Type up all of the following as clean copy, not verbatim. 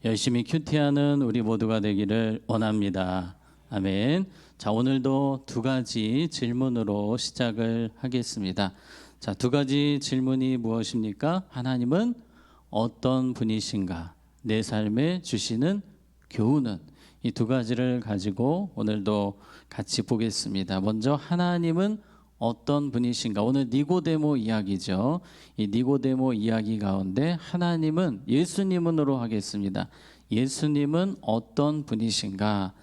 열심히 큐티하는 우리 모두가 되기를 원합니다. 아멘. 자, 오늘도 두 가지 질문으로 시작을 하겠습니다. 자, 두 가지 질문이 무엇입니까? 하나님은 어떤 분이신가? 내 삶에 주시는 교훈은? 이 두 가지를 가지고 오늘도 같이 보겠습니다. 먼저 하나님은 어떤 분이신가? 오늘 니고데모 이야기죠. 이 니고데모 이야기 가운데 하나님은 예수님으로 하겠습니다. 예수님은 어떤 분이신가?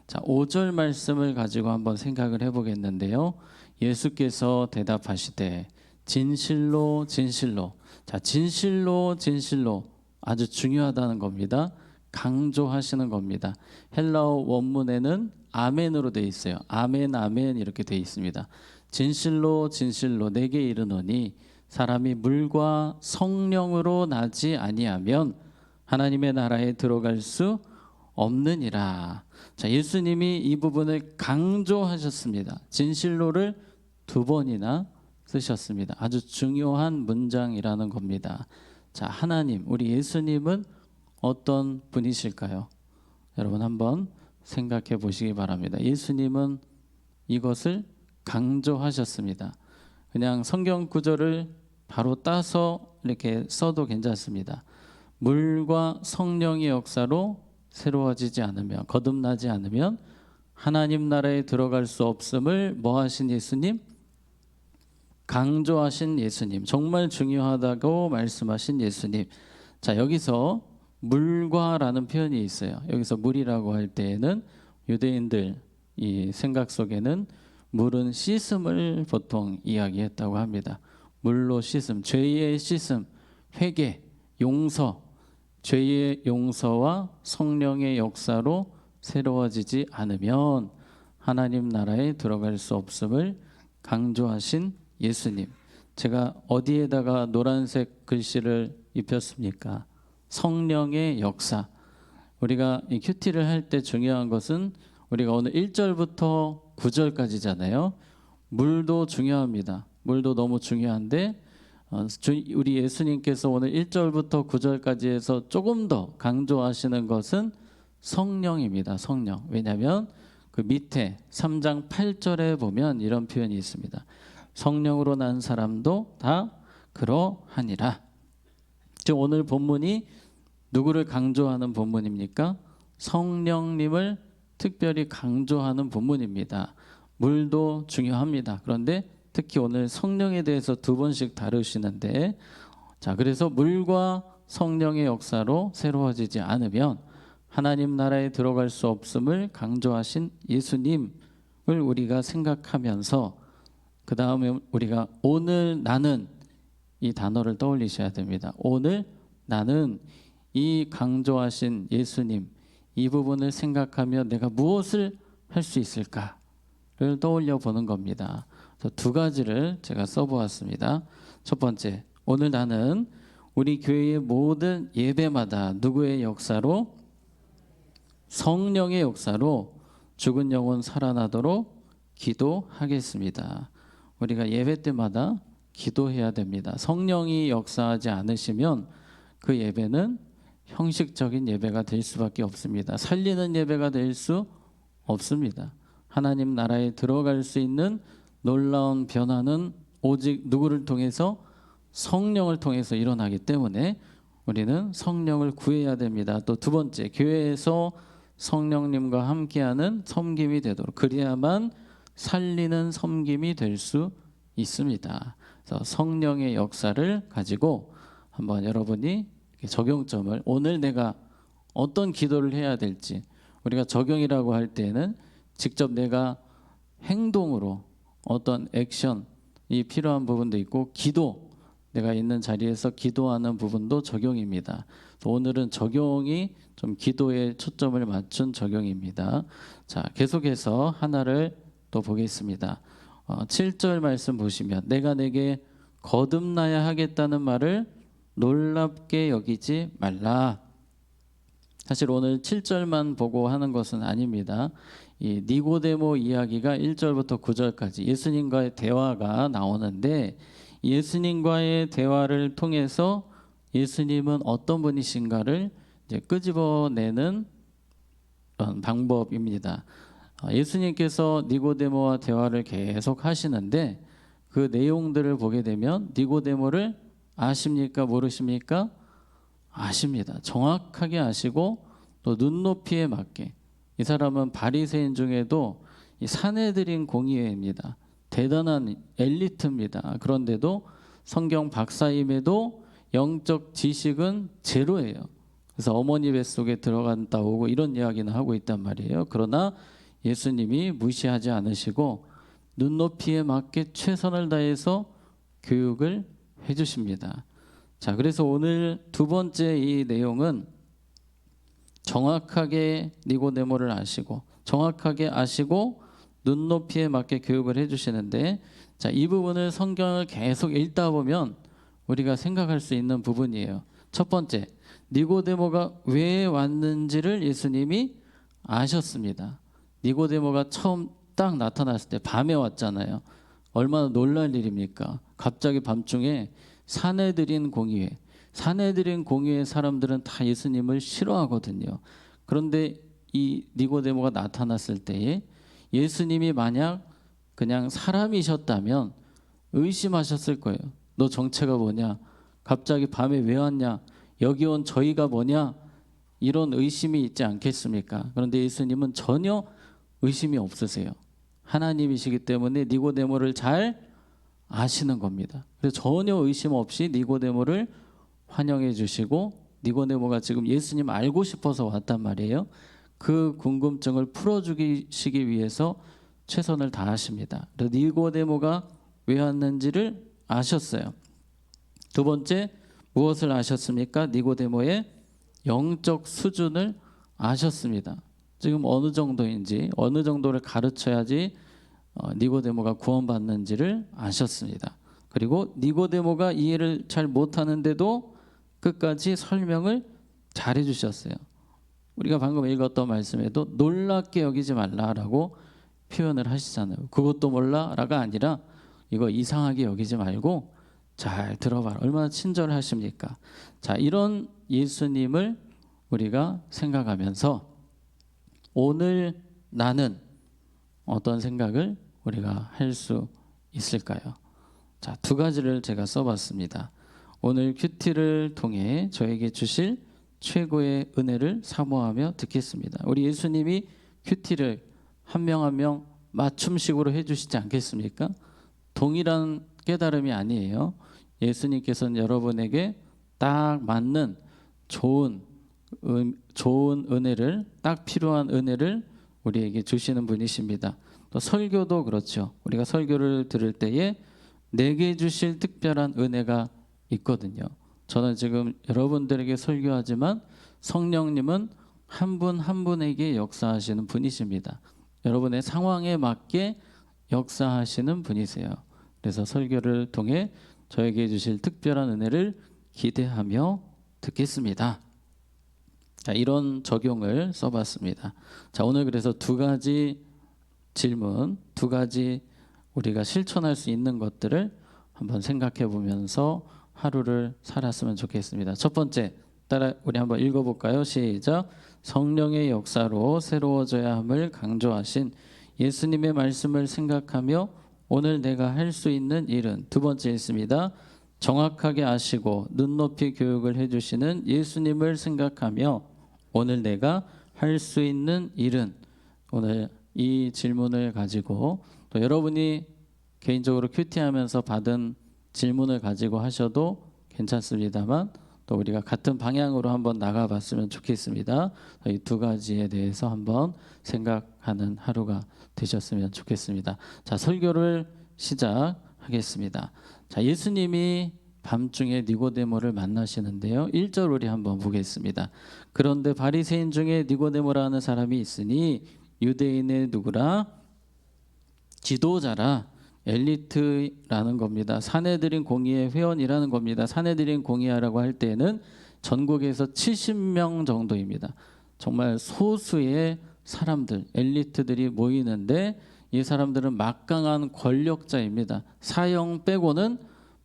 자, 5절 말씀을 가지고 한번 생각을 해보겠는데요. 예수께서 대답하시되 진실로 진실로. 자, 진실로 진실로 아주 중요하다는 겁니다. 강조하시는 겁니다. 헬라어 원문에는 아멘으로 되어 있어요. 아멘 아멘 이렇게 되어 있습니다. 진실로 진실로 내게 이르노니 사람이 물과 성령으로 나지 아니하면 하나님의 나라에 들어갈 수 없느니라. 자, 예수님이 이 부분을 강조하셨습니다. 진실로를 두 번이나 쓰셨습니다. 아주 중요한 문장이라는 겁니다. 자, 하나님, 우리 예수님은 어떤 분이실까요? 여러분 한번 생각해 보시기 바랍니다. 예수님은 이것을 강조하셨습니다. 그냥 성경 구절을 바로 따서 이렇게 써도 괜찮습니다. 물과 성령의 역사로 새로워지지 않으면, 거듭나지 않으면 하나님 나라에 들어갈 수 없음을 뭐 하신 예수님? 강조하신 예수님, 정말 중요하다고 말씀하신 예수님. 자, 여기서 물과라는 표현이 있어요. 여기서 물이라고 할 때에는 유대인들 이 생각 속에는 물은 씻음을 보통 이야기했다고 합니다. 물로 씻음, 죄의 씻음, 회개, 용서, 죄의 용서와 성령의 역사로 새로워지지 않으면 하나님 나라에 들어갈 수 없음을 강조하신 예수님. 제가 어디에다가 노란색 글씨를 입혔습니까? 성령의 역사. 우리가 이 큐티를 할 때 중요한 것은 우리가 오늘 1절부터 9절까지잖아요. 물도 중요합니다. 물도 너무 중요한데 우리 예수님께서 오늘 1절부터 9절까지 해서 조금 더 강조하시는 것은 성령입니다. 성령. 왜냐하면 그 밑에 3장 8절에 보면 이런 표현이 있습니다. 성령으로 난 사람도 다 그러하니라. 지금 오늘 본문이 누구를 강조하는 본문입니까? 성령님을 특별히 강조하는 본문입니다. 물도 중요합니다. 그런데 특히 오늘 성령에 대해서 두 번씩 다루시는데, 자, 그래서 물과 성령의 역사로 새로워지지 않으면 하나님 나라에 들어갈 수 없음을 강조하신 예수님을 우리가 생각하면서 그 다음에 우리가 오늘 나는 이 단어를 떠올리셔야 됩니다. 오늘 나는 이 강조하신 예수님 이 부분을 생각하며 내가 무엇을 할 수 있을까를 떠올려 보는 겁니다. 두 가지를 제가 써보았습니다. 첫 번째, 오늘 나는 우리 교회의 모든 예배마다 누구의 역사로? 성령의 역사로 죽은 영혼 살아나도록 기도하겠습니다. 우리가 예배 때마다 기도해야 됩니다. 성령이 역사하지 않으시면 그 예배는 형식적인 예배가 될 수밖에 없습니다. 살리는 예배가 될 수 없습니다. 하나님 나라에 들어갈 수 있는 놀라운 변화는 오직 누구를 통해서? 성령을 통해서 일어나기 때문에 우리는 성령을 구해야 됩니다. 또 두 번째, 교회에서 성령님과 함께하는 섬김이 되도록, 그래야만 살리는 섬김이 될 수 있습니다. 그래서 성령의 역사를 가지고 한번 여러분이 적용점을, 오늘 내가 어떤 기도를 해야 될지, 우리가 적용이라고 할 때는 직접 내가 행동으로 어떤 액션이 필요한 부분도 있고, 기도, 내가 있는 자리에서 기도하는 부분도 적용입니다. 오늘은 적용이 좀 기도에 초점을 맞춘 적용입니다. 자, 계속해서 하나를 또 보겠습니다. 7절 말씀 보시면 내가 내게 거듭나야 하겠다는 말을 놀랍게 여기지 말라. 사실 오늘 7절만 보고 하는 것은 아닙니다. 이 니고데모 이야기가 1절부터 9절까지 예수님과의 대화가 나오는데, 예수님과의 대화를 통해서 예수님은 어떤 분이신가를 이제 끄집어내는 그런 방법입니다. 예수님께서 니고데모와 대화를 계속 하시는데 그 내용들을 보게 되면 니고데모를 아십니까? 모르십니까? 아십니다. 정확하게 아시고 또 눈높이에 맞게. 이 사람은 바리새인 중에도 이 산헤드린 공의회입니다. 대단한 엘리트입니다. 그런데도 성경 박사임에도 영적 지식은 제로예요. 그래서 어머니 뱃속에 들어갔다 오고 이런 이야기는 하고 있단 말이에요. 그러나 예수님이 무시하지 않으시고 눈높이에 맞게 최선을 다해서 교육을 해주십니다. 자, 그래서 오늘 두 번째 이 내용은 정확하게 니고데모를 아시고 정확하게 아시고 눈높이에 맞게 교육을 해주시는데, 자, 이 부분을 성경을 계속 읽다 보면 우리가 생각할 수 있는 부분이에요. 첫 번째, 니고데모가 왜 왔는지를 예수님이 아셨습니다. 니고데모가 처음 딱 나타났을 때 밤에 왔잖아요. 얼마나 놀랄 일입니까? 갑자기 밤중에 산헤드린 공의회, 산헤드린 공의회 사람들은 다 예수님을 싫어하거든요. 그런데 이 니고데모가 나타났을 때에 예수님이 만약 그냥 사람이셨다면 의심하셨을 거예요. 너 정체가 뭐냐? 갑자기 밤에 왜 왔냐? 여기 온 저희가 뭐냐? 이런 의심이 있지 않겠습니까? 그런데 예수님은 전혀 의심이 없으세요. 하나님이시기 때문에 니고데모를 잘 아시는 겁니다. 그래서 전혀 의심 없이 니고데모를 환영해 주시고, 니고데모가 지금 예수님 알고 싶어서 왔단 말이에요. 그 궁금증을 풀어주시기 위해서 최선을 다하십니다. 그래서 니고데모가 왜 왔는지를 아셨어요. 두 번째, 무엇을 아셨습니까? 니고데모의 영적 수준을 아셨습니다. 지금 어느 정도인지, 어느 정도를 가르쳐야지 니고데모가 구원받는지를 아셨습니다. 그리고 니고데모가 이해를 잘 못하는데도 끝까지 설명을 잘 해주셨어요. 우리가 방금 읽었던 말씀에도 놀랍게 여기지 말라라고 표현을 하시잖아요. 그것도 몰라라가 아니라 이거 이상하게 여기지 말고 잘 들어봐라. 얼마나 친절하십니까? 자, 이런 예수님을 우리가 생각하면서 오늘 나는 어떤 생각을 우리가 할 수 있을까요? 자, 두 가지를 제가 써봤습니다. 오늘 큐티를 통해 저에게 주실 최고의 은혜를 사모하며 듣겠습니다. 우리 예수님이 큐티를 한 명 한 명 맞춤식으로 해주시지 않겠습니까? 동일한 깨달음이 아니에요. 예수님께서는 여러분에게 딱 맞는 좋은 은혜를, 딱 필요한 은혜를 우리에게 주시는 분이십니다. 또 설교도 그렇죠. 우리가 설교를 들을 때에 내게 주실 특별한 은혜가 있거든요. 저는 지금 여러분들에게 설교하지만 성령님은 한 분 한 분에게 역사하시는 분이십니다. 여러분의 상황에 맞게 역사하시는 분이세요. 그래서 설교를 통해 저에게 주실 특별한 은혜를 기대하며 듣겠습니다. 자, 이런 적용을 써봤습니다. 자, 오늘 그래서 두 가지 질문, 두 가지 우리가 실천할 수 있는 것들을 한번 생각해 보면서 하루를 살았으면 좋겠습니다. 첫 번째, 따라 우리 한번 읽어볼까요? 시작. 성령의 역사로 새로워져야 함을 강조하신 예수님의 말씀을 생각하며 오늘 내가 할 수 있는 일은, 두 번째 있습니다. 정확하게 아시고 눈높이 교육을 해주시는 예수님을 생각하며 오늘 내가 할 수 있는 일은, 오늘 이 질문을 가지고 또 여러분이 개인적으로 큐티하면서 받은 질문을 가지고 하셔도 괜찮습니다만 또 우리가 같은 방향으로 한번 나가봤으면 좋겠습니다. 이 두 가지에 대해서 한번 생각하는 하루가 되셨으면 좋겠습니다. 자, 설교를 시작하겠습니다. 자, 예수님이 밤중에 니고데모를 만나시는데요. 1절 우리 한번 보겠습니다. 그런데 바리새인 중에 니고데모라는 사람이 있으니 유대인의 누구라? 지도자라. 엘리트라는 겁니다. 산헤드린 공의회 회원이라는 겁니다. 산헤드린 공의회라고 할 때는 전국에서 70명 정도입니다. 정말 소수의 사람들, 엘리트들이 모이는데 이 사람들은 막강한 권력자입니다. 사형 빼고는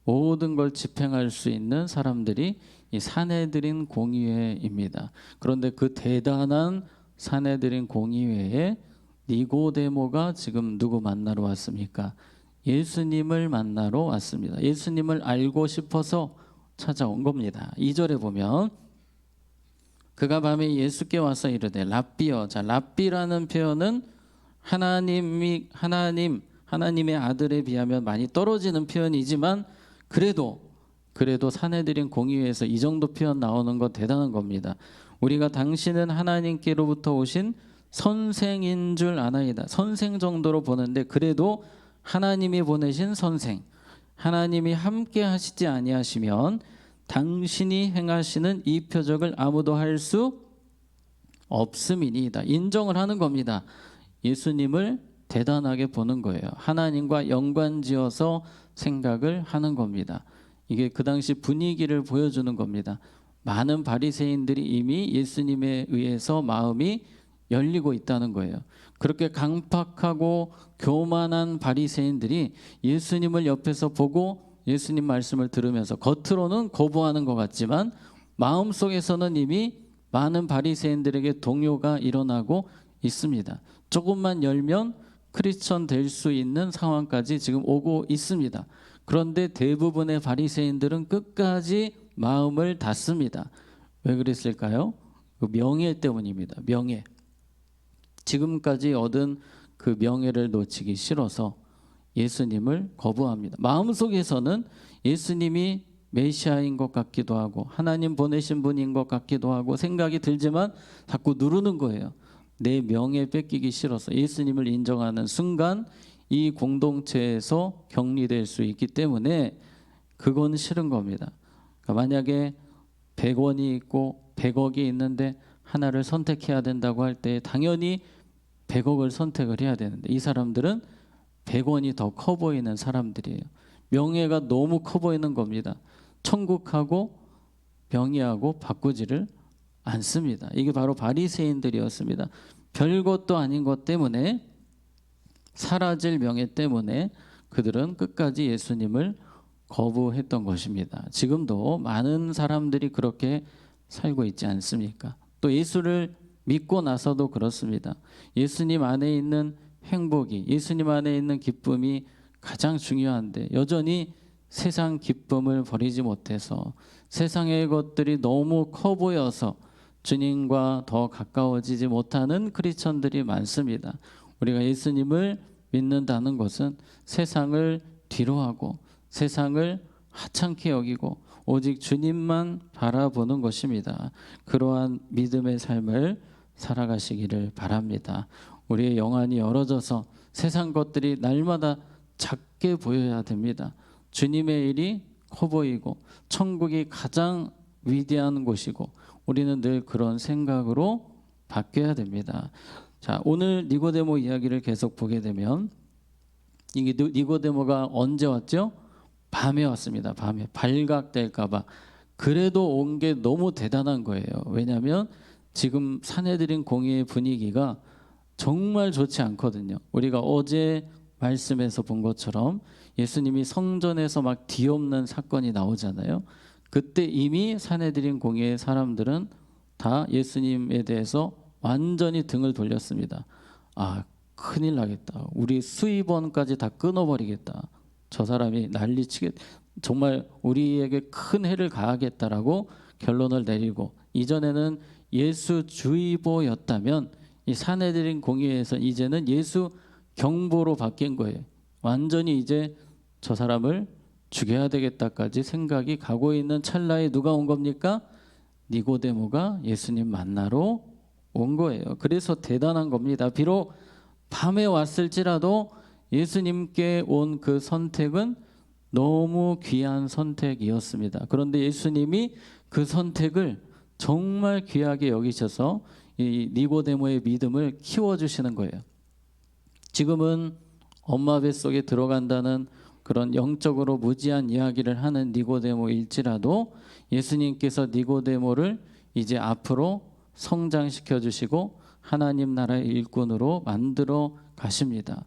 모든 걸 집행할 수 있는 사람들이 이 사내들인 공의회입니다. 그런데 그 대단한 사내들인 공의회에 니고데모가 지금 누구 만나러 왔습니까? 예수님을 만나러 왔습니다. 예수님을 알고 싶어서 찾아온 겁니다. 2절에 보면 그가 밤에 예수께 와서 이르되 랍비여. 자, 랍비라는 표현은 하나님의 아들에 비하면 많이 떨어지는 표현이지만 그래도 사내들인 공의회에서 이 정도 표현 나오는 거 대단한 겁니다. 우리가 당신은 하나님께로부터 오신 선생인 줄 아나이다. 선생 정도로 보는데 그래도 하나님이 보내신 선생, 하나님이 함께 하시지 아니하시면 당신이 행하시는 이 표적을 아무도 할 수 없음이니이다. 인정을 하는 겁니다. 예수님을 대단하게 보는 거예요. 하나님과 연관지어서 생각을 하는 겁니다. 이게 그 당시 분위기를 보여주는 겁니다. 많은 바리새인들이 이미 예수님에 의해서 마음이 열리고 있다는 거예요. 그렇게 강팍하고 교만한 바리새인들이 예수님을 옆에서 보고 예수님 말씀을 들으면서 겉으로는 거부하는 것 같지만 마음속에서는 이미 많은 바리새인들에게 동요가 일어나고 있습니다. 조금만 열면 크리스천 될 수 있는 상황까지 지금 오고 있습니다. 그런데 대부분의 바리새인들은 끝까지 마음을 닫습니다. 왜 그랬을까요? 그 명예 때문입니다. 명예. 지금까지 얻은 그 명예를 놓치기 싫어서 예수님을 거부합니다. 마음속에서는 예수님이 메시아인 것 같기도 하고 하나님 보내신 분인 것 같기도 하고 생각이 들지만 자꾸 누르는 거예요. 내 명예 뺏기기 싫어서. 예수님을 인정하는 순간 이 공동체에서 격리될 수 있기 때문에 그건 싫은 겁니다. 그러니까 만약에 100원이 있고 100억이 있는데 하나를 선택해야 된다고 할 때 당연히 100억을 선택을 해야 되는데 이 사람들은 100원이 더 커 보이는 사람들이에요. 명예가 너무 커 보이는 겁니다. 천국하고 명예하고 바꾸지를 않습니다. 이게 바로 바리새인들이었습니다. 별것도 아닌 것 때문에 사라질 명예 때문에 그들은 끝까지 예수님을 거부했던 것입니다. 지금도 많은 사람들이 그렇게 살고 있지 않습니까? 또 예수를 믿고 나서도 그렇습니다. 예수님 안에 있는 행복이, 예수님 안에 있는 기쁨이 가장 중요한데 여전히 세상 기쁨을 버리지 못해서 세상의 것들이 너무 커 보여서 주님과 더 가까워지지 못하는 크리스천들이 많습니다. 우리가 예수님을 믿는다는 것은 세상을 뒤로하고 세상을 하찮게 여기고 오직 주님만 바라보는 것입니다. 그러한 믿음의 삶을 살아가시기를 바랍니다. 우리의 영안이 열어져서 세상 것들이 날마다 작게 보여야 됩니다. 주님의 일이 커 보이고 천국이 가장 위대한 곳이고 우리는 늘 그런 생각으로 바뀌어야 됩니다. 자, 오늘 니고데모 이야기를 계속 보게 되면 이게 니고데모가 언제 왔죠? 밤에 왔습니다. 밤에 발각될까 봐. 그래도 온 게 너무 대단한 거예요. 왜냐하면 지금 사내들인 공의의 분위기가 정말 좋지 않거든요. 우리가 어제 말씀에서 본 것처럼 예수님이 성전에서 막 뒤엎는 사건이 나오잖아요. 그때 이미 사내들인 공의의 사람들은 다 예수님에 대해서 완전히 등을 돌렸습니다. 아, 큰일 나겠다. 우리 수입원까지 다 끊어버리겠다. 저 사람이 난리치겠, 정말 우리에게 큰 해를 가하겠다라고 결론을 내리고, 이전에는 예수 주의보였다면 이 사내들인 공의회에서 이제는 예수 경보로 바뀐 거예요. 완전히 이제 저 사람을 죽여야 되겠다까지 생각이 가고 있는 찰나에 누가 온 겁니까? 니고데모가 예수님 만나러 온 거예요. 그래서 대단한 겁니다. 비록 밤에 왔을지라도 예수님께 온 그 선택은 너무 귀한 선택이었습니다. 그런데 예수님이 그 선택을 정말 귀하게 여기셔서 이 니고데모의 믿음을 키워주시는 거예요. 지금은 엄마 뱃속에 들어간다는 그런 영적으로 무지한 이야기를 하는 니고데모일지라도 예수님께서 니고데모를 이제 앞으로 성장시켜 주시고 하나님 나라의 일꾼으로 만들어 가십니다.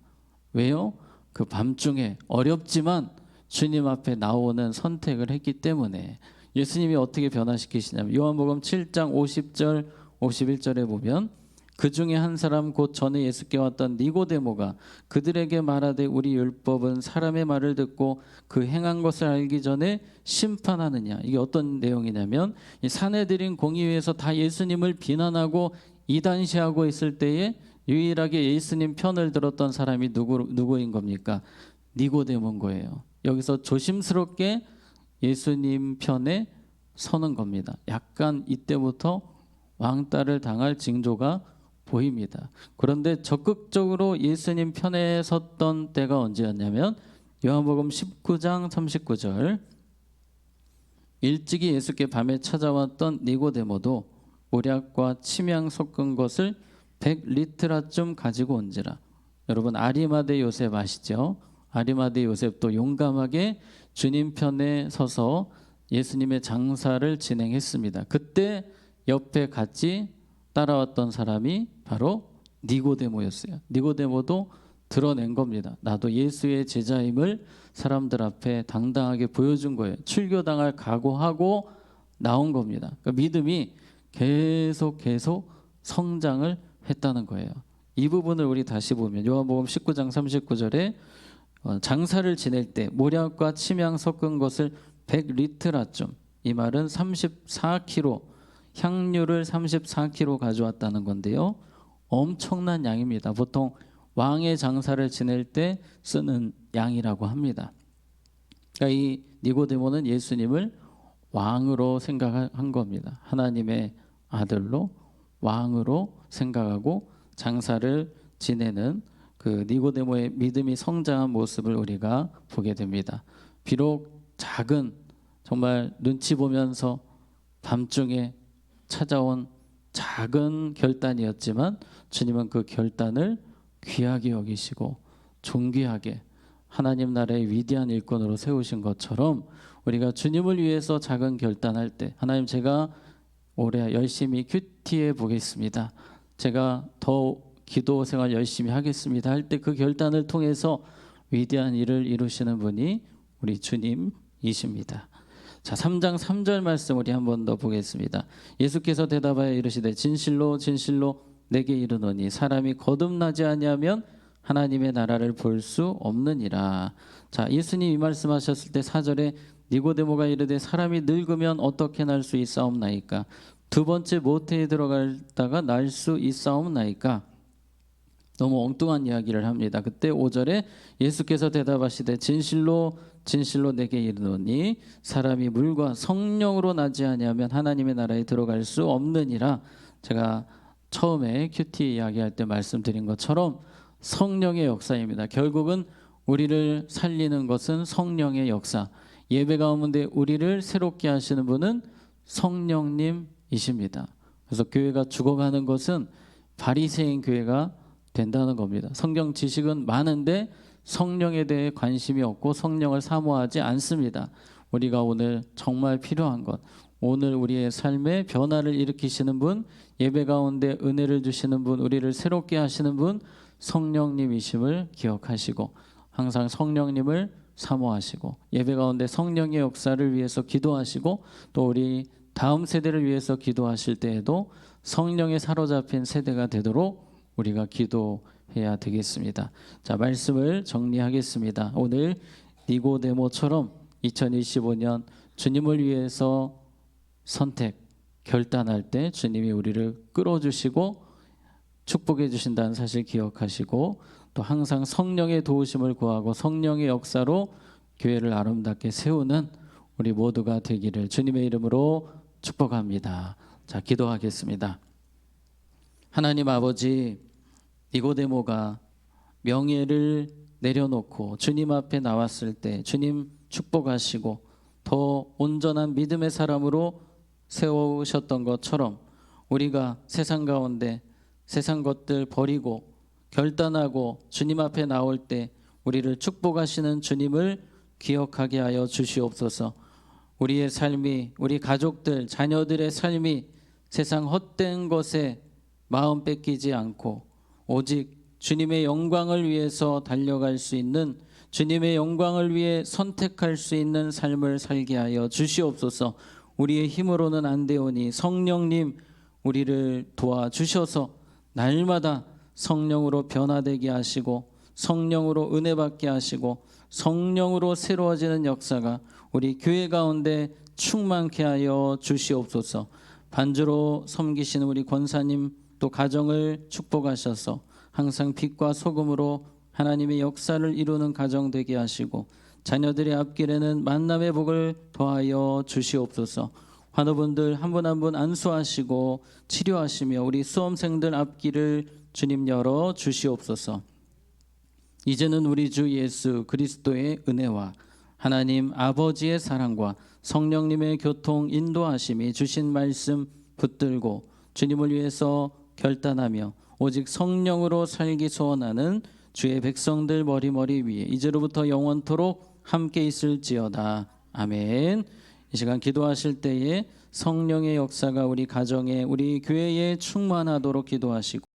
왜요? 그 밤중에 어렵지만 주님 앞에 나오는 선택을 했기 때문에 예수님이 어떻게 변화시키시냐면 요한복음 7장 50절 51절에 보면 그 중에 한 사람 곧 전에 예수께 왔던 니고데모가 그들에게 말하되 우리 율법은 사람의 말을 듣고 그 행한 것을 알기 전에 심판하느냐. 이게 어떤 내용이냐면 이 사내들인 공의회에서 다 예수님을 비난하고 이단시하고 있을 때에 유일하게 예수님 편을 들었던 사람이 누구인 겁니까? 니고데모인 거예요. 여기서 조심스럽게 예수님 편에 서는 겁니다. 약간 이때부터 왕따를 당할 징조가 보입니다. 그런데 적극적으로 예수님 편에 섰던 때가 언제였냐면 요한복음 19장 39절 일찍이 예수께 밤에 찾아왔던 니고데모도 모략과 침향 섞은 것을 100리트라쯤 가지고 온지라. 여러분 아리마대 요셉 아시죠? 아리마대 요셉도 용감하게 주님 편에 서서 예수님의 장사를 진행했습니다. 그때 옆에 같이 따라왔던 사람이 바로 니고데모였어요. 니고데모도 드러낸 겁니다. 나도 예수의 제자임을 사람들 앞에 당당하게 보여준 거예요. 출교당할 각오하고 나온 겁니다. 그러니까 믿음이 계속 성장을 했다는 거예요. 이 부분을 우리 다시 보면 요한복음 19장 39절에 장사를 지낼 때 모략과 침향 섞은 것을 100리트라쯤, 이 말은 34kg, 향료를 34kg 가져왔다는 건데요. 엄청난 양입니다. 보통 왕의 장사를 지낼 때 쓰는 양이라고 합니다. 그러니까 이 니고데모는 예수님을 왕으로 생각한 겁니다. 하나님의 아들로 왕으로 생각하고 장사를 지내는 그 니고데모의 믿음이 성장한 모습을 우리가 보게 됩니다. 비록 작은 정말 눈치 보면서 밤중에 찾아온 작은 결단이었지만 주님은 그 결단을 귀하게 여기시고 존귀하게 하나님 나라의 위대한 일꾼으로 세우신 것처럼 우리가 주님을 위해서 작은 결단할 때 하나님 제가 올해 열심히 큐티해 보겠습니다. 제가 더 기도 생활 열심히 하겠습니다 할 때 그 결단을 통해서 위대한 일을 이루시는 분이 우리 주님이십니다. 자, 3장 3절 말씀 우리 한 번 더 보겠습니다. 예수께서 대답하여 이르시되 진실로 진실로 내게 이르노니 사람이 거듭나지 아니하면 하나님의 나라를 볼 수 없느니라. 자, 예수님이 말씀하셨을 때 4절에 니고데모가 이르되 사람이 늙으면 어떻게 날 수 있사옵나이까? 두 번째 모태에 들어갔다가 날 수 있사옵나이까? 너무 엉뚱한 이야기를 합니다. 그때 5절에 예수께서 대답하시되 진실로 진실로 내게 이르노니 사람이 물과 성령으로 나지 아니하면 하나님의 나라에 들어갈 수 없느니라. 제가 처음에 큐티 이야기할 때 말씀드린 것처럼 성령의 역사입니다. 결국은 우리를 살리는 것은 성령의 역사. 예배 가운데 우리를 새롭게 하시는 분은 성령님이십니다. 그래서 교회가 죽어가는 것은 바리새인 교회가 된다는 겁니다. 성경 지식은 많은데 성령에 대해 관심이 없고 성령을 사모하지 않습니다. 우리가 오늘 정말 필요한 것, 오늘 우리의 삶에 변화를 일으키시는 분, 예배 가운데 은혜를 주시는 분, 우리를 새롭게 하시는 분 성령님이심을 기억하시고 항상 성령님을 사모하시고 예배 가운데 성령의 역사를 위해서 기도하시고 또 우리 다음 세대를 위해서 기도하실 때에도 성령에 사로잡힌 세대가 되도록 우리가 기도해야 되겠습니다. 자, 말씀을 정리하겠습니다. 오늘 니고데모처럼 2025년 주님을 위해서 선택, 결단할 때 주님이 우리를 끌어주시고 축복해 주신다는 사실 기억하시고 또 항상 성령의 도우심을 구하고 성령의 역사로 교회를 아름답게 세우는 우리 모두가 되기를 주님의 이름으로 축복합니다. 자, 기도하겠습니다. 하나님 아버지, 니고데모가 명예를 내려놓고 주님 앞에 나왔을 때 주님 축복하시고 더 온전한 믿음의 사람으로 세우셨던 것처럼 우리가 세상 가운데 세상 것들 버리고 결단하고 주님 앞에 나올 때 우리를 축복하시는 주님을 기억하게 하여 주시옵소서. 우리의 삶이, 우리 가족들, 자녀들의 삶이 세상 헛된 것에 마음 뺏기지 않고 오직 주님의 영광을 위해서 달려갈 수 있는, 주님의 영광을 위해 선택할 수 있는 삶을 살게 하여 주시옵소서. 우리의 힘으로는 안 되오니 성령님 우리를 도와주셔서 날마다 성령으로 변화되게 하시고 성령으로 은혜 받게 하시고 성령으로 새로워지는 역사가 우리 교회 가운데 충만케 하여 주시옵소서. 반주로 섬기시는 우리 권사님 또 가정을 축복하셔서 항상 빛과 소금으로 하나님의 역사를 이루는 가정 되게 하시고 자녀들의 앞길에는 만남의 복을 더하여 주시옵소서. 환우분들 한 분 한 분 안수하시고 치료하시며 우리 수험생들 앞길을 주님 열어 주시옵소서. 이제는 우리 주 예수 그리스도의 은혜와 하나님 아버지의 사랑과 성령님의 교통 인도하심이 주신 말씀 붙들고 주님을 위해서 결단하며 오직 성령으로 살기 소원하는 주의 백성들 머리머리 위에 이제로부터 영원토록 함께 있을지어다. 아멘. 이 시간 기도하실 때에 성령의 역사가 우리 가정에 우리 교회에 충만하도록 기도하시고